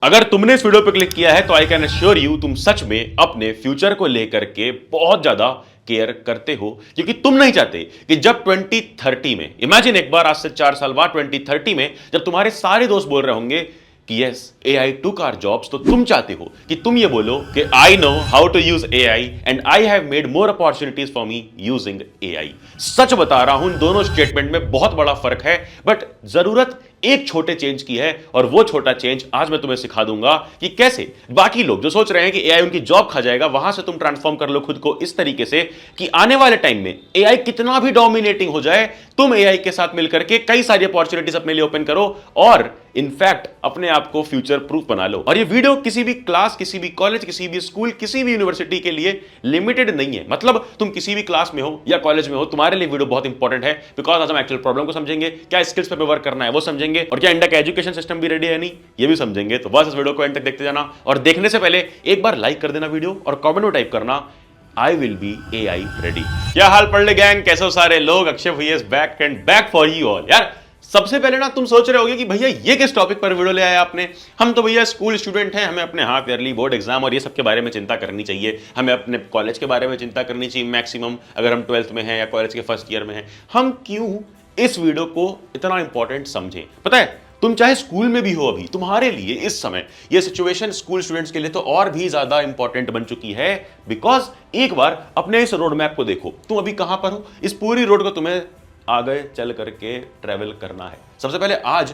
अगर तुमने इस वीडियो पे क्लिक किया है तो आई कैन एश्योर यू तुम सच में अपने फ्यूचर को लेकर के बहुत ज्यादा केयर करते हो, क्योंकि तुम नहीं चाहते कि जब 2030 में, इमेजिन एक बार आज से 4 साल बाद 2030 में जब तुम्हारे सारे दोस्त बोल रहे होंगे कि yes AI took our jobs, तो तुम चाहते हो कि तुम ये बोलो कि I know how to use AI and I have made more opportunities for me using AI। सच बता रहा हूं, इन दोनों स्टेटमेंट में बहुत बड़ा फर्क है, बट जरूरत एक छोटे चेंज की है, और वो छोटा चेंज आज मैं तुम्हें सिखा दूंगा कि कैसे बाकी लोग जो सोच रहे हैं कि AI उनकी जॉब खा जाएगा, वहां से तुम ट्रांसफॉर्म कर लो खुद को इस तरीके से कि आने वाले टाइम में AI कितना भी डोमिनेटिंग हो जाए, तुम AI के साथ मिलकर के कई सारी अपॉर्चुनिटीज अपने लिए ओपन करो और इनफैक्ट अपने आप को फ्यूचर प्रूफ बना लो। और ये वीडियो किसी भी क्लास, किसी भी कॉलेज, किसी भी स्कूल, किसी भी यूनिवर्सिटी के लिए लिमिटेड नहीं है। मतलब तुम किसी भी क्लास में हो या कॉलेज में हो, तुम्हारे लिए वीडियो बहुत इंपॉर्टेंट है, बिकॉज आज हम एक्चुअल प्रॉब्लम को समझेंगे, क्या स्किल्स पे वर्क करना है वो समझेंगे, और क्या इंडिया का एजुकेशन सिस्टम भी रेडी है नहीं ये भी समझेंगे। तो बस इस वीडियो को एंड तक देखते जाना, और देखने से पहले एक बार लाइक कर देना वीडियो, और कमेंट में टाइप करना I will be AI ready. क्या हाल पढ़ले गैंग, कैसे हो सारे लोग? अक्षय भैया is back and back for you all. यार सबसे पहले ना तुम सोच रहे होगे कि भैया ये किस टॉपिक पर वीडियो ले आया आपने। हम तो भैया स्कूल स्टूडेंट हैं, हमें अपने हाफ ईयरली बोर्ड एग्जाम और ये सब के बारे में चिंता करनी चाहिए, हमें अपने कॉलेज के बारे में चिंता करनी चाहिए मैक्सिमम, अगर हम 12th में हैं या कॉलेज के फर्स्ट ईयर में हैं। हम क्यों इस वीडियो को इतना इंपॉर्टेंट समझें? पता है, तुम चाहे स्कूल में भी हो, अभी तुम्हारे लिए इस समय ये सिचुएशन स्कूल स्टूडेंट्स के लिए तो और भी ज्यादा इंपॉर्टेंट बन चुकी है, बिकॉज एक बार अपने इस रोड मैप को देखो, तुम अभी कहां पर हो। इस पूरी रोड को तुम्हें आगे चल करके ट्रेवल करना है। सबसे पहले आज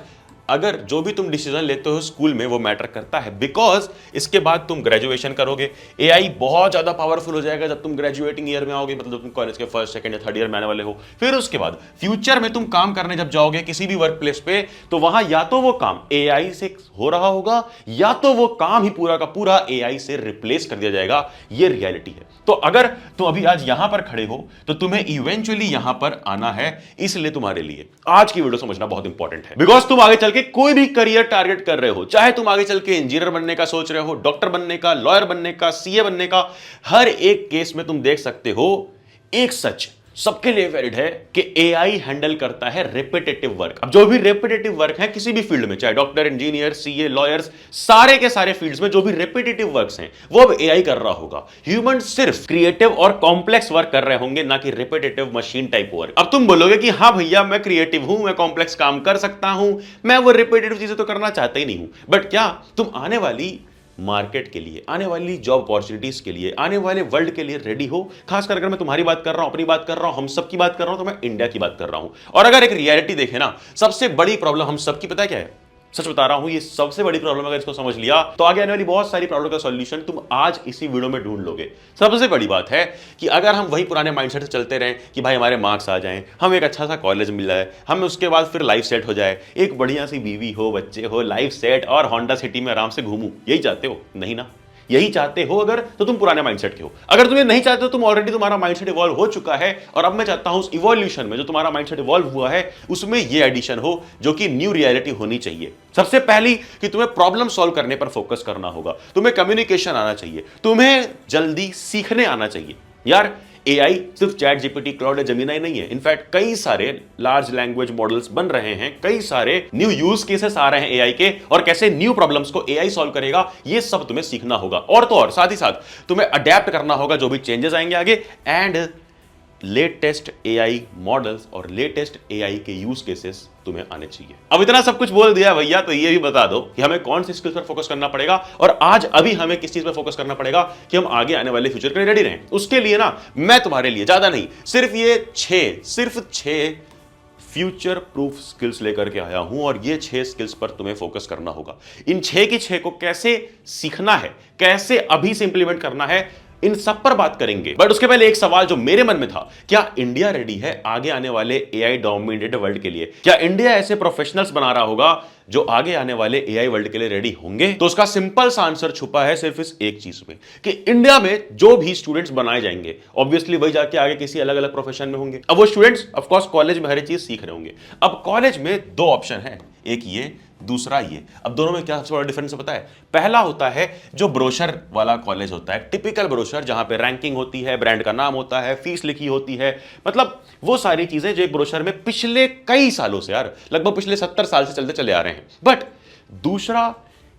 अगर जो भी तुम डिसीजन लेते हो स्कूल में वो मैटर करता है, बिकॉज इसके बाद तुम ग्रेजुएशन करोगे। AI बहुत ज्यादा पावरफुल हो जाएगा जब तुम ग्रेजुएटिंग ईयर में आओगे, मतलब तुम कॉलेज के फर्स्ट, सेकंड या थर्ड ईयर में आने वाले हो। फिर उसके बाद फ्यूचर में तुम काम करने जब जाओगे किसी भी वर्क प्लेस पे, तो वहां या तो वो काम AI से हो रहा होगा या तो वो काम ही पूरा का पूरा AI से रिप्लेस कर दिया जाएगा। ये रियलिटी है। तो अगर तुम अभी आज यहां पर खड़े हो तो तुम्हें इवेंचुअली यहां पर आना है, इसलिए तुम्हारे लिए आज की वीडियो समझना बहुत इंपॉर्टेंट है, बिकॉज तुम आगे चल के कोई भी करियर टारगेट कर रहे हो, चाहे तुम आगे चल के इंजीनियर बनने का सोच रहे हो, डॉक्टर बनने का, लॉयर बनने का, CA बनने का, हर एक केस में तुम देख सकते हो एक सच सबके लिए वैलिड है कि AI हैंडल करता है रेपिटेटिव वर्क। अब जो भी रेपिटेटिव वर्क है किसी भी फील्ड में, चाहे डॉक्टर, इंजीनियर, CA, लॉयर्स, सारे के सारे फील्ड्स में जो भी रेपिटेटिव वर्क्स हैं वो अब AI कर रहा होगा। ह्यूमन सिर्फ क्रिएटिव और कॉम्प्लेक्स वर्क कर रहे होंगे, ना कि रेपिटेटिव मशीन टाइप वर्क। अब तुम बोलोगे कि हाँ भैया मैं क्रिएटिव हूं, मैं कॉम्प्लेक्स काम कर सकता हूं, मैं वो रेपिटेटिव चीजें तो करना चाहता ही नहीं हूं, बट क्या तुम आने वाली मार्केट के लिए, आने वाली जॉब अपॉर्चुनिटीज के लिए, आने वाले वर्ल्ड के लिए रेडी हो? खासकर अगर मैं तुम्हारी बात कर रहा हूं, अपनी बात कर रहा हूं, हम सब की बात कर रहा हूं, तो मैं इंडिया की बात कर रहा हूं। और अगर एक रियलिटी देखें ना, सबसे बड़ी प्रॉब्लम हम सबकी पता है क्या है? सच बता रहा हूं, ये सबसे बड़ी प्रॉब्लम, अगर इसको समझ लिया तो आगे आने वाली बहुत सारी प्रॉब्लम का सॉल्यूशन तुम आज इसी वीडियो में ढूंढ लोगे। सबसे बड़ी बात है कि अगर हम वही पुराने माइंडसेट से चलते रहें कि भाई हमारे मार्क्स आ जाएं, हमें एक अच्छा सा कॉलेज मिल जाए, हमें उसके बाद फिर लाइफ सेट हो जाए, एक बढ़िया सी बीवी हो, बच्चे हो, लाइफ सेट, और होंडा सिटी में आराम से घूमूं, यही चाहते हो? नहीं ना। यही चाहते हो अगर, तो तुम पुराने माइंडसेट के हो। अगर तुम्हें नहीं चाहते हो, तुम ऑलरेडी तुम्हारा माइंडसेट इवॉल्व हो चुका है, और अब मैं चाहता हूं उस इवोल्यूशन में जो तुम्हारा माइंडसेट इवॉल्व हुआ है उसमें ये एडिशन हो जो कि न्यू रियलिटी होनी चाहिए। सबसे पहली कि तुम्हें प्रॉब्लम सॉल्व करने पर फोकस करना होगा, तुम्हें कम्युनिकेशन आना चाहिए, तुम्हें जल्दी सीखने आना चाहिए। यार AI सिर्फ चैट GPT, क्लाउड या जेमिनी नहीं है, इनफैक्ट कई सारे लार्ज लैंग्वेज मॉडल्स बन रहे हैं, कई सारे न्यू यूज केसेस आ रहे हैं AI के, और कैसे न्यू प्रॉब्लम्स को AI सॉल्व करेगा ये सब तुम्हें सीखना होगा। और तो और साथ ही साथ तुम्हें अडेप्ट करना होगा जो भी चेंजेस आएंगे आगे, एंड लेटेस्ट AI मॉडल्स और लेटेस्ट AI के यूज केसेस तुम्हें आने चाहिए। अब इतना सब कुछ बोल दिया भैया, तो ये भी बता दो कि हमें कौन सी स्किल्स पर फोकस करना पड़ेगा, और आज अभी हमें किस चीज पर फोकस करना पड़ेगा कि हम आगे आने वाले फ्यूचर के लिए रेडी रहें। उसके लिए ना मैं तुम्हारे लिए ज्यादा नहीं, सिर्फ छह फ्यूचर प्रूफ स्किल्स लेकर के आया हूं, और ये 6 स्किल्स पर तुम्हें फोकस करना होगा। इन 6 की 6 को कैसे सीखना है, कैसे अभी से इंप्लीमेंट करना है, इन सब पर बात करेंगे। बट उसके पहले एक सवाल जो मेरे मन में था, क्या इंडिया रेडी है आगे आने वाले AI डोमिनेटेड वर्ल्ड के लिए? क्या इंडिया ऐसे प्रोफेशनल्स बना रहा होगा जो आगे आने वाले AI वर्ल्ड के लिए रेडी होंगे? तो उसका सिंपल सा आंसर छुपा है सिर्फ इस एक चीज में कि इंडिया में जो भी स्टूडेंट्स बनाए जाएंगे ऑब्वियसली वही जाके आगे किसी अलग अलग प्रोफेशन में होंगे। अब वो स्टूडेंट्स ऑफ कोर्स कॉलेज में हर चीज सीख रहे होंगे। अब कॉलेज में 2 ऑप्शन है, एक ये, दूसरा ये। अब दोनों में क्या सबसे बड़ा डिफरेंस पता है? पहला होता है जो ब्रोशर वाला कॉलेज होता है, टिपिकल ब्रोशर, जहां पे रैंकिंग होती है, ब्रांड का नाम होता है, फीस लिखी होती है, मतलब वो सारी चीजें जो एक ब्रोशर में पिछले कई सालों से, यार लगभग पिछले 70 साल से चलते चले आ रहे हैं। बट दूसरा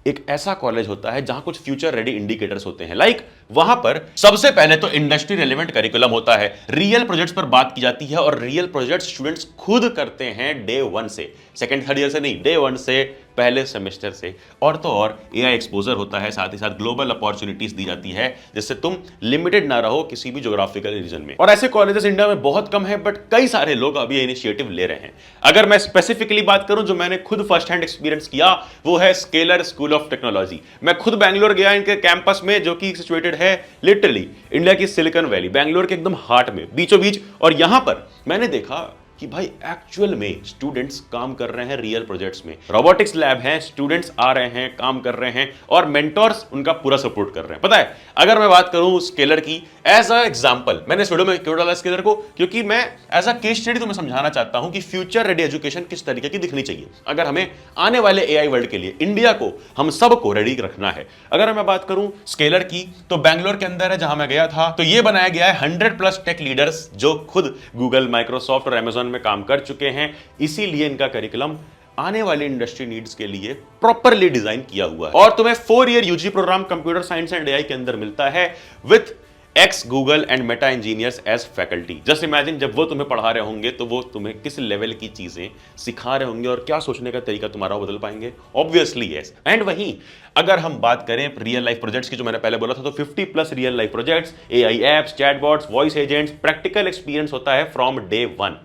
एक ऐसा कॉलेज होता है जहां कुछ फ्यूचर रेडी इंडिकेटर्स होते हैं। लाइक वहां पर सबसे पहले तो इंडस्ट्री रेलेवेंट करिकुलम होता है, रियल प्रोजेक्ट्स पर बात की जाती है और रियल प्रोजेक्ट्स स्टूडेंट्स खुद करते हैं डे 1 से, सेकंड थर्ड ईयर से नहीं, डे 1 से, पहले सेमेस्टर से। और तो और एआई एक्सपोजर होता है, साथ ही साथ ग्लोबल अपॉर्चुनिटीज दी जाती है जिससे तुम लिमिटेड ना रहो किसी भी ज्योग्राफिकल रीजन में। और ऐसे कॉलेजेस इंडिया में बहुत कम है, बट कई सारे लोग अभी इनिशिएटिव ले रहे हैं। अगर मैं स्पेसिफिकली बात करूं, जो मैंने खुद फर्स्ट हैंड एक्सपीरियंस किया वो है स्केलर स्कूल ऑफ टेक्नोलॉजी। मैं खुद बैंगलोर गया इनके कैंपस में, जो कि सिचुएटेड है लिटरली इंडिया की सिलिकॉन वैली, बैंगलोर के एकदम हार्ट में, बीचों बीच। और यहां पर मैंने देखा कि भाई एक्चुअल में स्टूडेंट्स काम कर रहे हैं रियल प्रोजेक्ट्स में, रोबोटिक्स लैब है, स्टूडेंट्स आ रहे हैं, काम कर रहे हैं और मेंटोर्स उनका पूरा सपोर्ट कर रहे हैं। पता है, अगर मैं बात करूं स्केलर की एज अ एग्जांपल, मैंने इस वीडियो में क्यों डाला स्केलर को, क्योंकि मैं एज अ केस स्टडी तुम्हें समझाना चाहता हूं कि फ्यूचर रेडी एजुकेशन किस तरीके की दिखनी चाहिए अगर हमें आने वाले एआई वर्ल्ड के लिए इंडिया को, हम सबको रेडी रखना है। अगर मैं बात करूं स्केलर की, तो बैंगलोर के अंदर है जहां मैं गया था, तो ये बनाया गया है 100+ टेक लीडर्स जो खुद गूगल, माइक्रोसॉफ्ट और अमेजॉन में काम कर चुके हैं। इसीलिए इनका करिकुलम आने वाली इंडस्ट्री नीड्स के लिए प्रॉपरली डिजाइन किया हुआ है। और तुम्हें 4 year UG program computer science and AI के अंदर मिलता है with ex Google and Meta engineers as faculty. Just imagine, जब वो तुम्हें पढ़ा रहे होंगे तो वो तुम्हें किस लेवल की चीजें सिखा रहे होंगे और क्या सोचने का तरीका तुम्हारा बदल पाएंगे। Obviously yes. एंड वहीं अगर हम बात करें रियल लाइफ प्रोजेक्ट्स की, जो मैंने पहले बोला था, तो 50+ real life projects, AI apps, chatbots, voice agents, practical experience होता है from day 1,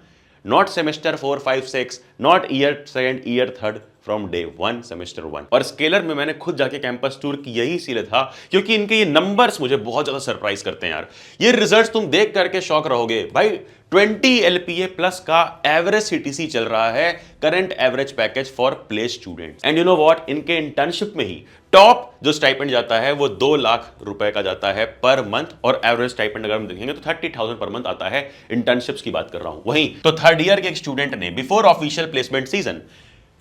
not semester 4, 5, 6, not year 2nd, year 3rd, from day 1, semester 1। और स्केलर में मैंने खुद जाके कैंपस टूर की, यही इसीलिए था क्योंकि इनके ये नंबर्स मुझे बहुत ज्यादा सरप्राइज करते हैं यार। ये रिजल्ट्स तुम देख करके शॉक रहोगे भाई। 20 LPA प्लस का एवरेज सीटीसी चल रहा है, current average package for play students. And you know what, इनके इंटर्नशिप में ही टॉप जो स्टाइपेंड जाता है वो 2 लाख रुपए का जाता है पर मंथ, और एवरेज स्टाइपेंड अगर हम देखेंगे तो 30,000 पर मंथ आता है। इंटर्नशिप्स की बात कर रहा हूं। वहीं तो 3rd ईयर के एक स्टूडेंट ने before official placement season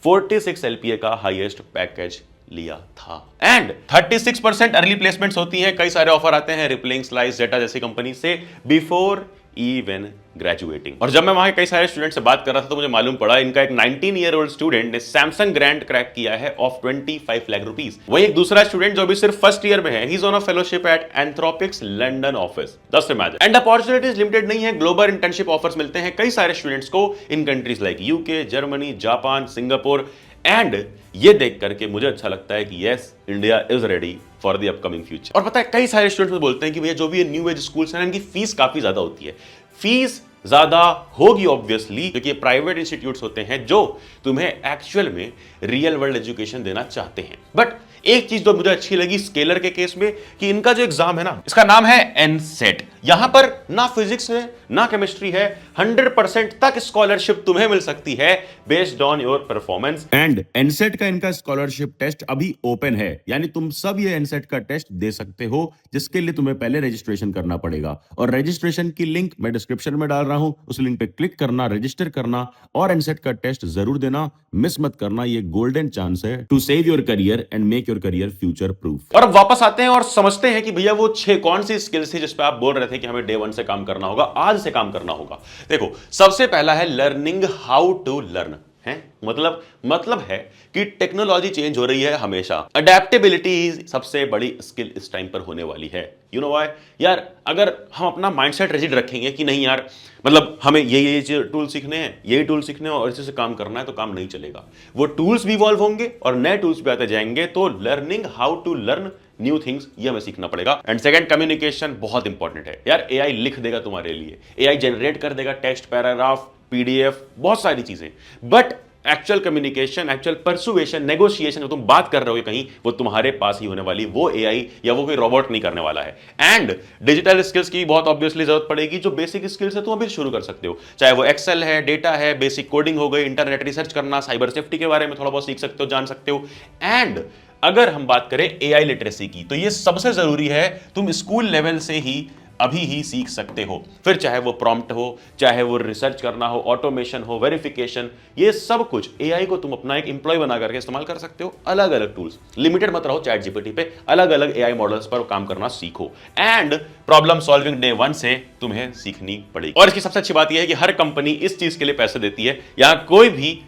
46 LPA का हाईएस्ट पैकेज लिया था। एंड 36% अर्ली प्लेसमेंट्स होती हैं, कई सारे ऑफर आते हैं रिप्लिंग, स्लाइस, जेटा जैसी कंपनी से बिफोर इवन ग्रेजुएटिंग। और जब मैं वहां कई सारे स्टूडेंट से बात कर रहा था तो मुझे मालूम पड़ा इनका एक 19 ईयर ओल्ड स्टूडेंट ने सैमसंग ग्रांट क्रैक किया है ऑफ 25 लाख रुपीस। वही एक दूसरा स्टूडेंट जो अभी सिर्फ फर्स्ट ईयर में है, he is on a fellowship at Anthropic's London office. Just imagine. And opportunities limited नहीं है, ग्लोबल इंटर्नशिप ऑफर्स मिलते हैं कई सारे स्टूडेंट्स को in countries like UK, Germany, Japan, Singapore. And ये देख करके मुझे अच्छा लगता है कि yes, India is ready for the upcoming future. और पता है, कई सारे स्टूडेंट्स बोलते हैं कि भैया जो भी ये न्यू एज स्कूल्स हैं इनकी फीस काफी ज्यादा होती है। फीस ज्यादा होगी ऑब्वियसली, क्योंकि ये प्राइवेट इंस्टीट्यूट्स होते हैं जो तुम्हें एक्चुअल में रियल वर्ल्ड एजुकेशन देना चाहते हैं। बट एक चीज जो मुझे अच्छी लगी स्केलर के केस में, कि इनका जो एग्जाम है ना, इसका नाम है एनसेट। यहां पर ना फिजिक्स है ना केमिस्ट्री है, 100% तक स्कॉलरशिप तुम्हें मिल सकती है based on your performance. And एनसेट का इनका स्कॉलरशिप टेस्ट अभी ओपन है, यानी तुम सब ये एनसेट का टेस्ट दे सकते हो, जिसके लिए तुम्हें पहले रजिस्ट्रेशन करना पड़ेगा। और रजिस्ट्रेशन की लिंक मैं डिस्क्रिप्शन में डाल रहा हूं, उस लिंक पे क्लिक करना, रजिस्टर करना और एनसेट का टेस्ट जरूर देना, मिस मत करना। ये गोल्डन चांस है to save your career and make your career future proof. और अब वापस आते हैं और समझते हैं कि भैया वो 6 कौन सी स्किल्स थी जिस पे आप बोल रहे थे कि हमें डे 1 से काम करना होगा, आज से काम करना होगा। देखो, सबसे पहला है लर्निंग हाउ टू लर्न। है मतलब है कि टेक्नोलॉजी चेंज हो रही है हमेशा, अडेप्टेबिलिटी सबसे बड़ी स्किल इस टाइम पर होने वाली है। यू नो व्हाई यार, अगर हम अपना माइंडसेट रिजिड रखेंगे कि नहीं यार, मतलब हमें ये टूल सीखने हैं, यही टूल सीखने हैं और इसी से काम करना है, तो काम नहीं चलेगा। वो टूल्स भी इवॉल्व होंगे और नए टूल्स भी आते जाएंगे। तो learning how to learn new things, ये हमें सीखना पड़ेगा। एंड सेकंड, कम्युनिकेशन बहुत इंपॉर्टेंट है यार। एआई लिख देगा तुम्हारे लिए, एआई जनरेट कर देगा टेक्स्ट, पैराग्राफ, पीडीएफ, बहुत सारी चीजें, but actual communication, actual persuasion, negotiation जो तुम बात कर रहे हो कहीं, वो तुम्हारे पास ही होने वाली, वो एआई या वो कोई रोबोट नहीं करने वाला है। एंड डिजिटल स्किल्स की बहुत ऑब्वियसली जरूरत पड़ेगी। जो बेसिक स्किल्स है तुम अभी शुरू कर सकते हो, चाहे वो एक्सेल है, डेटा है, बेसिक कोडिंग हो गई, इंटरनेट रिसर्च करना, साइबर सेफ्टी के बारे में थोड़ा बहुत सीख सकते हो, जान सकते हो। एंड अगर हम बात करें एआई लिटरेसी की, तो ये सबसे जरूरी है, तुम स्कूल लेवल से ही अभी ही सीख सकते हो। फिर चाहे वो प्रॉम्प्ट हो, चाहे वो रिसर्च करना हो, ऑटोमेशन हो, वेरिफिकेशन, ये सब कुछ एआई को तुम अपना एक एम्प्लॉय बना करके इस्तेमाल कर सकते हो। अलग अलग टूल्स, लिमिटेड मत रहो चैट जीपीटी पे, अलग अलग एआई मॉडल्स पर काम करना सीखो। एंड प्रॉब्लम सॉल्विंग डे 1 से तुम्हें सीखनी पड़ेगी। और इसकी सबसे अच्छी बात यह है कि हर कंपनी इस चीज के लिए पैसे देती है। यहां कोई भी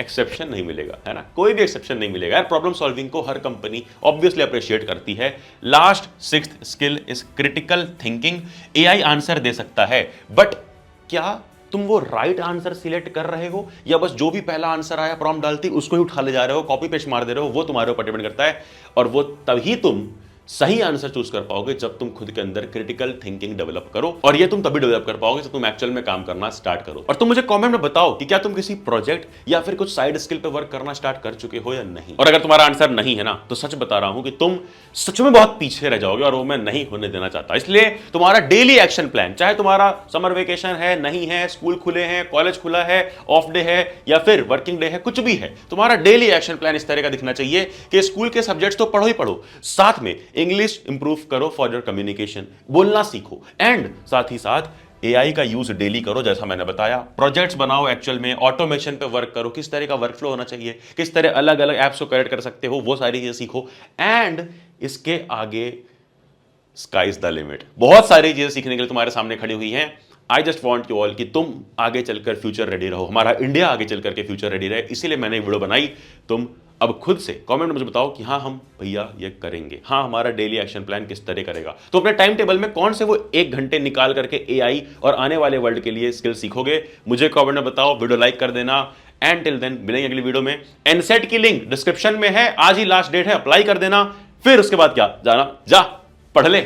एक्सेप्शन नहीं मिलेगा, है ना, कोई भी एक्सेप्शन नहीं मिलेगा यार। प्रॉब्लम सॉल्विंग को हर कंपनी ऑब्वियसली अप्रिशिएट करती है। Last sixth skill is critical thinking. AI answer दे सकता है, बट क्या तुम वो राइट आंसर सिलेक्ट कर रहे हो या बस जो भी पहला आंसर आया प्रॉम्प्ट डालती उसको ही उठा ले जा रहे हो, कॉपी पेस्ट मार दे रहे हो, वो तुम्हारे ऊपर डिपेंड करता है। और वो तभी तुम सही आंसर चूज कर पाओगे जब तुम खुद के अंदर क्रिटिकल थिंकिंग डेवलप करो, और ये तुम तभी डेवलप कर पाओगे जब तुम एक्चुअल में काम करना स्टार्ट करो। और तुम मुझे कमेंट में बताओ कि क्या तुम किसी प्रोजेक्ट या फिर कुछ साइड स्किल पे वर्क करना स्टार्ट कर चुके हो या नहीं। और अगर तुम्हारा आंसर नहीं है ना, तो सच बता रहा हूं कि तुम सच में बहुत पीछे रह जाओगे, और वो मैं नहीं होने देना चाहता। इसलिए तुम्हारा डेली एक्शन प्लान, चाहे तुम्हारा समर वेकेशन है, नहीं है, स्कूल खुले हैं, कॉलेज खुला है, ऑफ डे है या फिर वर्किंग डे है, कुछ भी है, तुम्हारा डेली एक्शन प्लान इस तरह का दिखना चाहिए कि स्कूल के सब्जेक्ट्स तो पढ़ो ही पढ़ो, साथ में इंग्लिश इंप्रूव करो फॉर योर कम्युनिकेशन, बोलना सीखो, एंड साथ ही साथ एआई का यूज डेली करो जैसा मैंने बताया। प्रोजेक्ट्स बनाओ, एक्चुअल में ऑटोमेशन पे वर्क करो, किस तरह का वर्कफ्लो होना चाहिए, किस तरह अलग अलग एप्स को क्रिएट कर सकते हो, वो सारी चीजें सीखो। एंड इसके आगे स्काई इज द लिमिट। बहुत सारी चीजें सीखने के लिए तुम्हारे सामने खड़ी हुई हैं। I just want you all कि तुम आगे चलकर फ्यूचर रेडी रहो, हमारा इंडिया आगे चलकर के फ्यूचर रेडी रहे, इसीलिए मैंने वीडियो बनाई। तुम अब खुद से कमेंट में मुझे बताओ कि हाँ हम भैया ये करेंगे, हाँ हमारा डेली एक्शन प्लान किस तरह करेगा। तो अपने टाइम टेबल में कौन से वो 1 घंटे निकाल करके एआई और आने वाले वर्ल्ड के लिए स्किल सीखोगे, मुझे कमेंट में बताओ, वीडियो लाइक कर देना। एंड टिल देन मिलेंगे अगली वीडियो में। एनसेट की लिंक डिस्क्रिप्शन में है, आज ही लास्ट डेट है, अप्लाई कर देना। फिर उसके बाद क्या, जाना जा पढ़ ले।